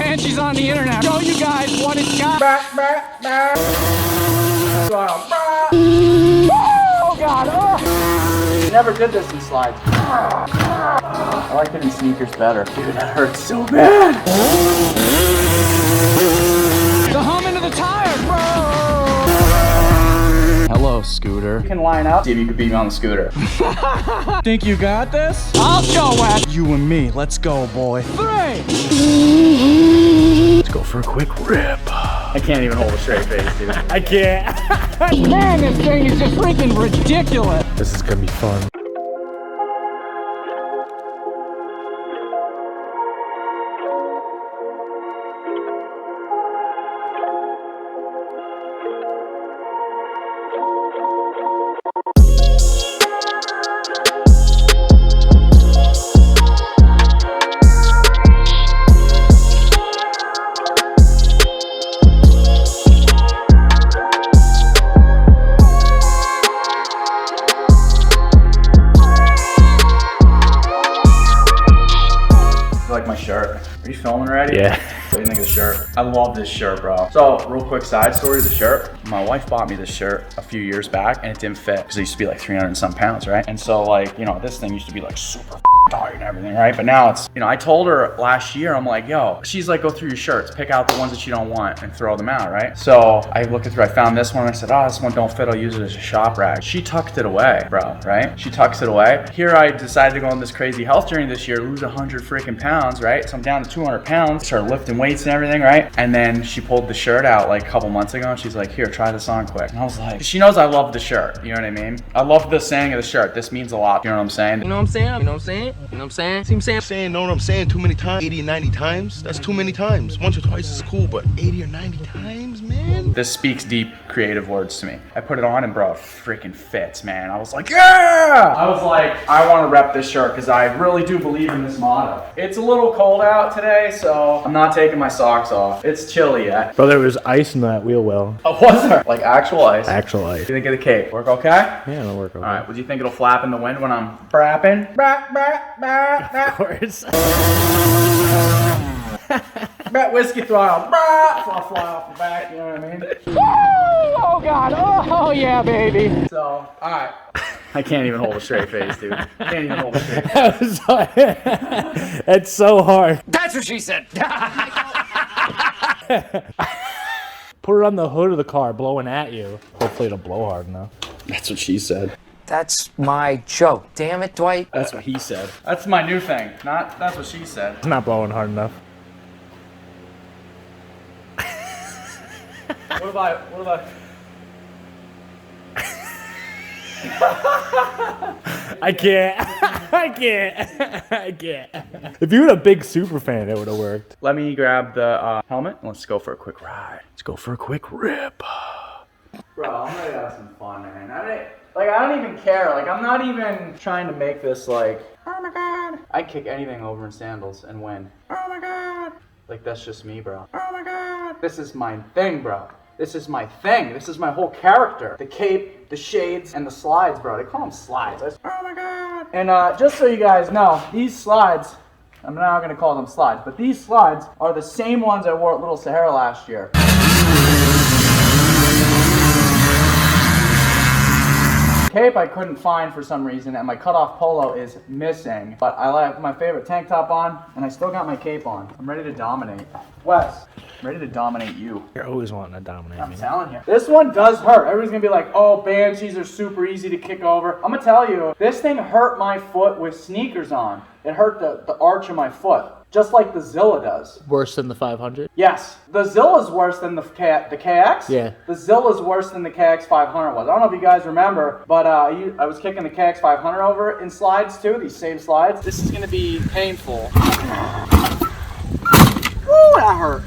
Banshee's on the internet. Show you guys what it's got. Oh God! Oh. Never did this in slides. I like it in sneakers better. Dude, that hurts so bad. The hum into the tires, bro. Hello, scooter. You can line up. See if you can beat me on the scooter. Think you got this? I'll show it. You and me. Let's go, boy. 3. Let's go for a quick rip. I can't even hold a straight face, dude. I can't. Man, this thing is just freaking ridiculous. This is gonna be fun. My shirt. Are you filming already? Yeah. What do you think of the shirt? I love this shirt, bro. So, real quick side story of the shirt. My wife bought me this shirt a few years back and it didn't fit because it used to be like 300 and some pounds, right? And so like, you know, this thing used to be like super tight and everything, right? But now it's, you know, I told her last year, I'm like, yo, she's like, go through your shirts, pick out the ones that you don't want and throw them out, right? So I looked through, I found this one and I said, oh, this one don't fit, I'll use it as a shop rag. She tucked it away, bro, right? She tucks it away. Here I decided to go on this crazy health journey this year, lose 100 freaking pounds, right? So I'm down to 200 pounds, started lifting weights and everything, right? And then she pulled the shirt out like a couple months ago and she's like, here, try this on quick. And I was like, she knows I love the shirt, you know what I mean? I love the saying of the shirt, this means a lot, you know what I'm saying? You know what I'm saying? You know what I'm saying? You know what I'm saying? See what I'm saying? Know what I'm saying? Too many times, 80 or 90 times? That's too many times. Once or twice is cool, but 80 or 90 times, man? This speaks deep, creative words to me. I put it on and bro, it freaking fits, man. I was like, yeah! I was like, I want to rep this shirt because I really do believe in this motto. It's a little cold out today, so I'm not taking my socks off. It's chilly yet. Bro, there was ice in that wheel well. Oh, was there? Like actual ice? Actual What ice. do you think of the cape? Work okay? Yeah, it'll work okay. All right, what do you think it'll flap in the wind when I'm brapping? Of course. Bet whiskey throttle. I'll fly off the back, you know what I mean? Oh God, oh yeah, baby. So, all right. I can't even hold a straight face, dude. Can't even hold a straight face. It's so hard. That's what she said. Put it on the hood of the car, blowing at you. Hopefully it'll blow hard enough. That's what she said. That's my joke. Damn it, Dwight. That's what he said. That's my new thing. Not that's what she said. It's not blowing hard enough. What about I can't. If you were a big super fan, it would have worked. Let me grab the helmet and let's go for a quick ride. Let's go for a quick rip. Bro, I'm ready to have some fun, man. I don't even care. Like, I'm not even trying to make this like, oh my God. I kick anything over in sandals and win. Oh my God. Like, that's just me, bro. Oh my God. This is my thing, bro. This is my thing. This is my whole character. The cape, the shades, and the slides, bro. They call them slides. Oh my God. And just so you guys know, these slides, I'm now gonna call them slides, but these slides are the same ones I wore at Little Sahara last year. Cape I couldn't find for some reason, and my cutoff polo is missing. But I like my favorite tank top on, and I still got my cape on. I'm ready to dominate. Wes, I'm ready to dominate you. You're always wanting to dominate I'm me. telling you. This one does hurt. Everybody's gonna be like, oh, Banshees are super easy to kick over. I'm gonna tell you, this thing hurt my foot with sneakers on. It hurt the arch of my foot. Just like the Zilla does. Worse than the 500? Yes. The Zilla's worse than the KX. Yeah. The Zilla's worse than the KX 500 was. I don't know if you guys remember, but I was kicking the KX 500 over in slides too, these same slides. This is going to be painful. Woo, that hurt.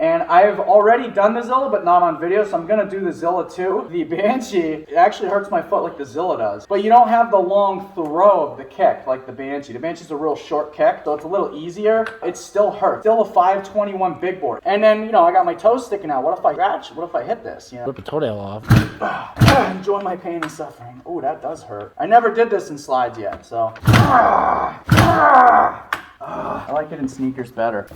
And I've already done the Zilla, but not on video, so I'm gonna do the Zilla too. The Banshee, it actually hurts my foot like the Zilla does. But you don't have the long throw of the kick like the Banshee. The Banshee's a real short kick, so it's a little easier. It still hurts. Still a 521 big board. And then, you know, I got my toes sticking out. What if I scratch? What if I hit this? You know? Rip a toenail off. Enjoy my pain and suffering. Oh, that does hurt. I never did this in slides yet, so. I like like it in sneakers better.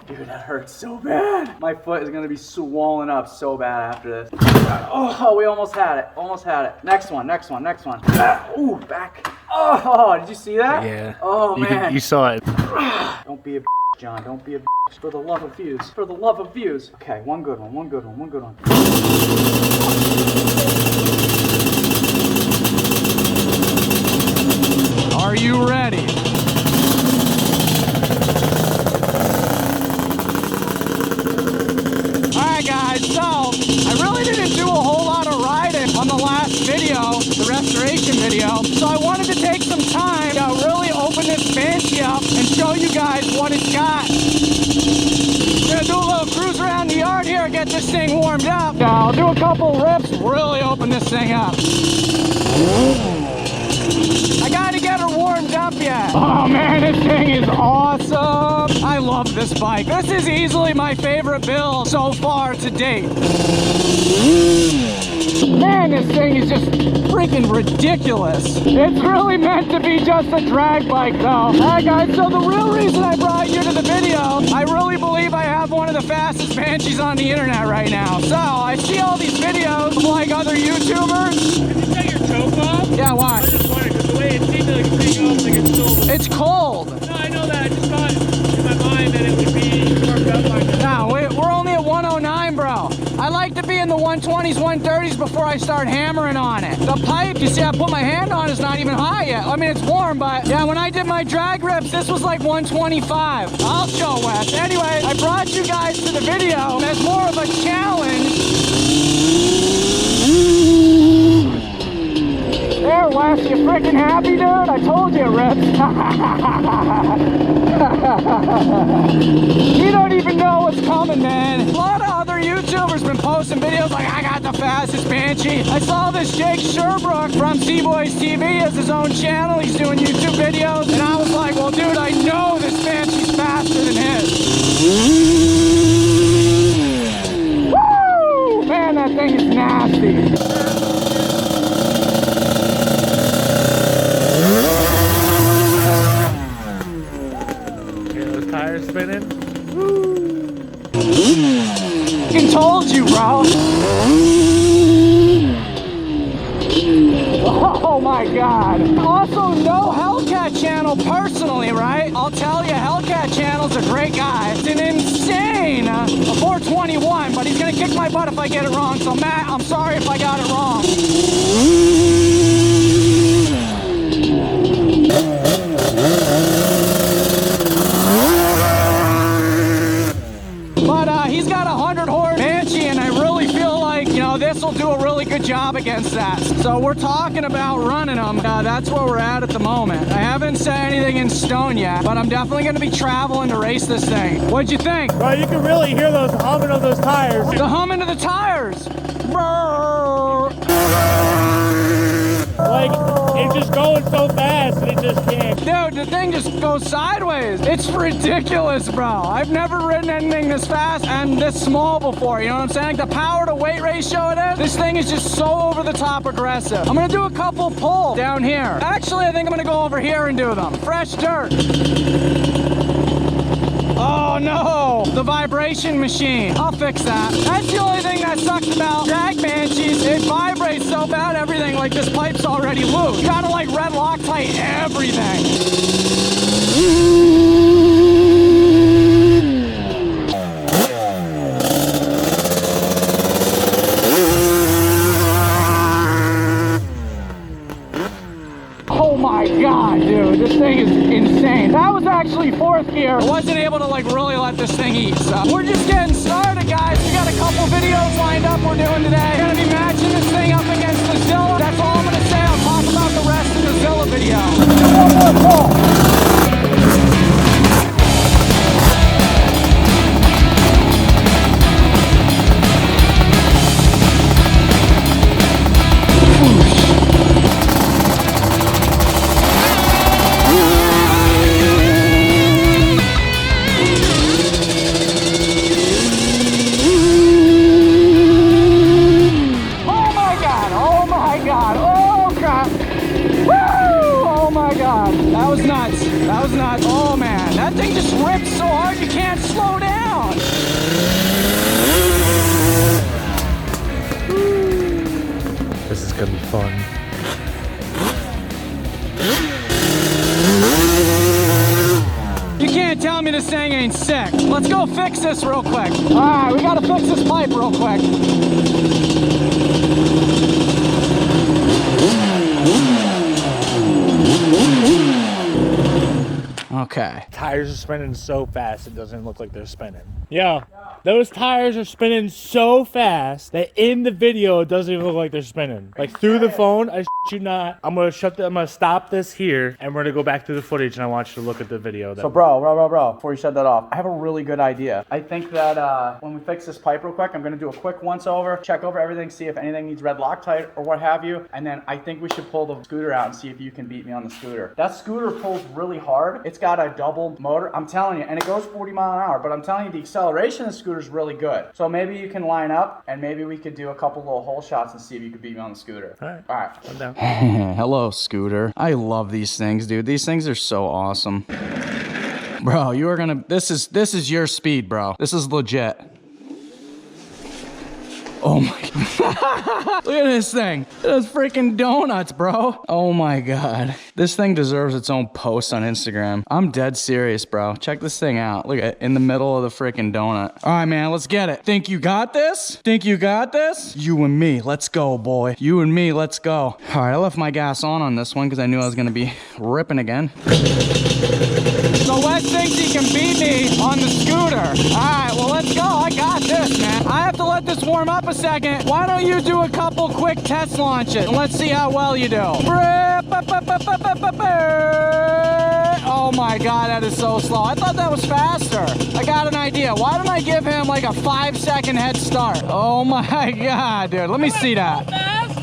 Dude, that hurts so bad. My foot is gonna be swollen up so bad after this. Oh, we almost had it. Almost had it. Next one. Ooh, back. Oh, did you see that? Yeah. Oh, man. You saw it. Don't be a John. Don't be a for the love of views. For the love of views. Okay, one good one. Are you ready? Alright guys, so I really didn't do a whole lot of riding on the last video, the restoration video. So I wanted to take some time to really open this Banshee up and show you guys what it's got. Gonna do a little cruise around the yard here, get this thing warmed up. I'll do a couple rips, really open this thing up. I gotta get her warmed up yet. Oh man, this thing is awesome. I love this bike. This is easily my favorite build so far to date. Man, this thing is just freaking ridiculous. It's really meant to be just a drag bike though. Alright guys, so the real reason I brought you to the video, I really believe I have one of the fastest Banshees on the internet right now. So, I see all these videos of like other YouTubers. Did you take your choke off? Yeah, why? I just wondered, because the way it seemed like a big off, like it's still... It's cold. No, I know that. I just thought in my mind that it would be worked up like that. No, we're only at 109, bro. I like to be in the 120s, 130s before I start hammering on it. The pipe, you see I put my hand on, is not even high yet. I mean, it's warm, but yeah, when I did my drag rips, this was like 125. I'll show Wes. Anyway, I brought you guys to the video as more of a challenge. There, Wes, you freaking happy, dude? I told you it rips. You don't even know what's coming, man. A lot of other YouTubers been posting videos like, I got the fastest Banshee. I saw this Jake Sherbrooke from C-Boys TV has his own channel. He's doing YouTube videos. And I was like, well, dude, I know this Banshee's faster than his. Woo! Man, that thing is nasty. Tires spinning. Fucking told you, bro. Oh my god. Also, no Hellcat channel personally, right? I'll tell you, Hellcat channel's a great guy. It's an insane 421, but he's gonna kick my butt if I get it wrong. So Matt, I'm sorry if I got it wrong. But he's got a 100-horse Banshee, and I really feel like, you know, this will do a really good job against that. So we're talking about running them. That's where we're at the moment. I haven't said anything in stone yet, but I'm definitely going to be traveling to race this thing. What'd you think? Bro, you can really hear those humming of those tires. The humming of the tires. Brrr. Like, it's just going so fast and it just can't. Dude, the thing just goes sideways. It's ridiculous, bro. I've never ridden anything this fast and this small before, you know what I'm saying? Like the power to weight ratio it is, this thing is just so over the top aggressive. I'm gonna do a couple pulls down here. Actually, I think I'm gonna go over here and do them. Fresh dirt. Oh no, the vibration machine. I'll fix that. That's the only thing that sucks about drag Banshees. It vibrates so bad, everything, like this pipe's already loose. You gotta like red Loctite everything. Oh my god, dude, this thing is insane. That was actually fourth gear. I wasn't able to like really let this thing eat, so we're just getting started, guys. We got a couple videos lined up we're doing today. We're gonna be matching this thing up against the Zilla. That's all I'm gonna say. I'll talk about the rest in the Zilla video. Let's do one more pull. That was nuts. That was not, oh man, that thing just rips so hard you can't slow down. This is gonna be fun. You can't tell me this thing ain't sick. Let's go fix this real quick. All right, we gotta fix this pipe real quick. Okay. Tires are spinning so fast it doesn't look like they're spinning. Yeah, those tires are spinning so fast that in the video it doesn't even look like they're spinning. Like through the phone, I shit you not. I'm gonna stop this here and we're gonna go back to the footage and I want you to look at the video. So bro, before you shut that off, I have a really good idea. I think that when we fix this pipe real quick, I'm gonna do a quick once over, check over everything, see if anything needs red Loctite or what have you, and then I think we should pull the scooter out and see if you can beat me on the scooter. That scooter pulls really hard. It's got a double motor, I'm telling you, and it goes 40 miles an hour, but I'm telling you the acceleration of the scooter is really good. So maybe you can line up and maybe we could do a couple little hole shots and see if you could beat me on the scooter. All right. I'm down. Hello, scooter. I love these things, dude. These things are so awesome. Bro, you are gonna, this is your speed, bro. This is legit. Oh my God. Look at this thing. Those freaking donuts, bro. Oh my God. This thing deserves its own post on Instagram. I'm dead serious, bro. Check this thing out. Look at it in the middle of the freaking donut. All right, man, let's get it. Think you got this? Think you got this? You and me, let's go, boy. You and me, let's go. All right, I left my gas on this one because I knew I was gonna be ripping again. So Wes thinks he can beat me on the scooter. All right, well, let's go. I got this, man. I have to let this warm up a second. Why don't you do a couple quick test launches and let's see how well you do. Oh my God, that is so slow. I thought that was faster. I got an idea. Why don't I give him like a 5-second head start? Oh my God, dude. Let me see that.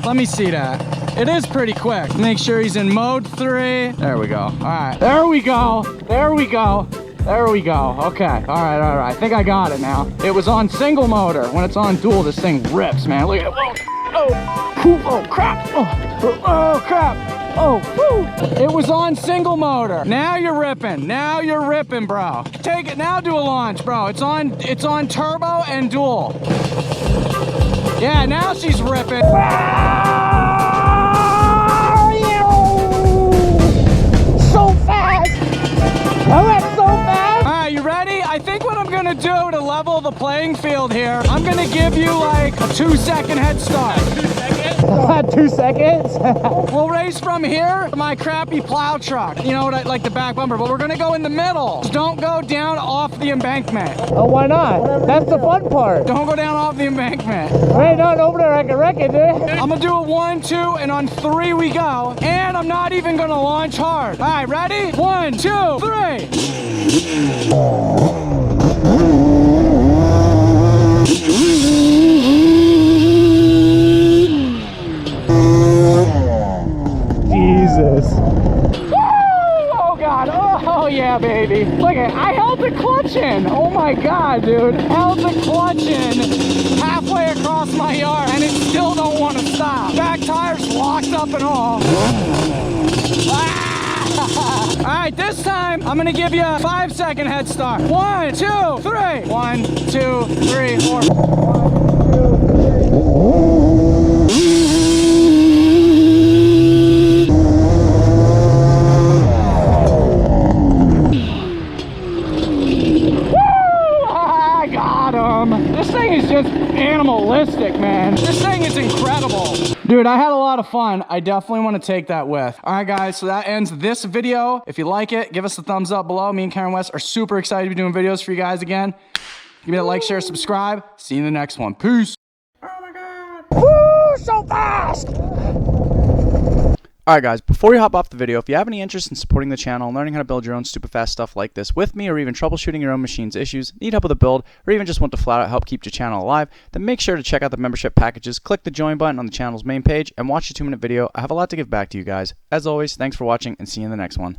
Let me see that. It is pretty quick. Make sure he's in mode 3. There we go. All right. There we go. There we go. There we go. Okay. All right. All right. I think I got it now. It was on single motor. When it's on dual, this thing rips, man. Look at it. Oh crap. Oh crap. Oh, whoo. It was on single motor. Now you're ripping. Now you're ripping, bro. Take it. Now do a launch, bro. It's on turbo and dual. Yeah, now she's ripping. So fast. I went so fast. All right, you ready? I think what I'm gonna do to level the playing field here, I'm gonna give you like a 2-second head start. 2 seconds? 2 seconds? We'll race from here to my crappy plow truck. You know what, like the back bumper, but we're gonna go in the middle. Just don't go down off the embankment. Oh, why not? That's the fun part. Don't go down off the embankment. Hey, not over there, I can wreck it, dude. I'm gonna do a 1, 2, and on 3 we go. And I'm not even gonna launch hard. All right, ready? 1, 2, 3. Jesus. Woo! Oh God, oh yeah, baby. Look at, I held the clutch in. Oh my God, dude. Held the clutch in halfway across my yard and it still don't want to stop. Back tires locked up and all. All right, this time I'm gonna give you a 5-second head start. 1, 2, 3. 1, 2, 3, 4. This thing is just animalistic, man. This thing is incredible. Dude, I had a lot of fun. I definitely want to take that with. All right, guys, so that ends this video. If you like it, give us a thumbs up below. Me and Karen West are super excited to be doing videos for you guys again. Give me a like, share, subscribe. See you in the next one. Peace. Oh my God. Woo, so fast. Alright guys, before you hop off the video, if you have any interest in supporting the channel and learning how to build your own stupid fast stuff like this with me, or even troubleshooting your own machine's issues, need help with a build, or even just want to flat out help keep your channel alive, then make sure to check out the membership packages, click the join button on the channel's main page, and watch a 2-minute video. I have a lot to give back to you guys. As always, thanks for watching and see you in the next one.